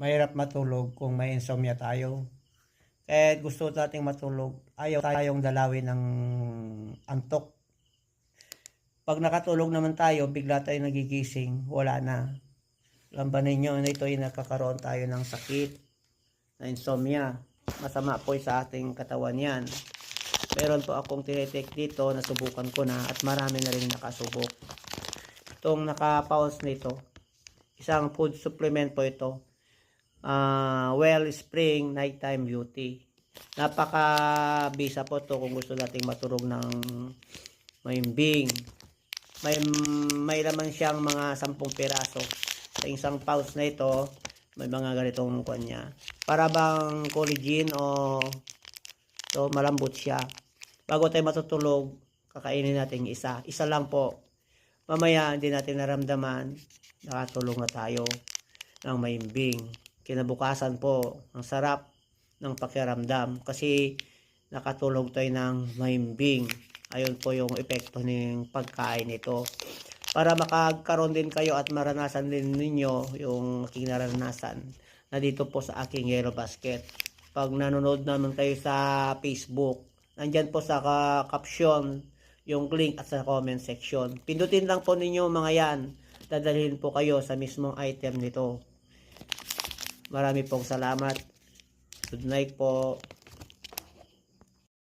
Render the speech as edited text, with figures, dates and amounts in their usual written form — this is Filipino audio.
mahirap matulog kung may insomnia tayo. Kaya gusto nating matulog, ayaw tayong dalawin ng antok. Pag nakatulog naman tayo, bigla tayo nagigising, wala na. Lamban ninyo na ito ay nakakaroon tayo ng sakit na insomnia. Masama po sa ating katawan yan. Meron po akong tinitake dito, nasubukan ko na at marami na rin nakasubok. Itong naka-pause nito, isang food supplement po ito. Wellspring Nighttime Beauty. Napaka-bisa po to kung gusto nating matulog ng mahimbing. May laman siyang mga 10 piraso. Sa isang pouch na ito, may mga ganitong kanya. Para bang collagen o so malambot siya. Bago tayo matutulog, kakainin natin isa. Isa lang po. Mamaya hindi natin naramdaman, nakatulog na tayo ng mahimbing. Kinabukasan po, ang sarap ng pakiramdam kasi nakatulog tayo ng mahimbing. Ayun po yung epekto ng pagkain ito. Para makagkaroon din kayo at maranasan din ninyo yung aking naranasan na dito po sa aking Yellow Basket. Pag nanonood naman kayo sa Facebook, nandyan po sa caption yung link at sa comment section. Pindutin lang po ninyo mga yan. Dadalhin po kayo sa mismong item nito. Marami pong salamat. Good night po.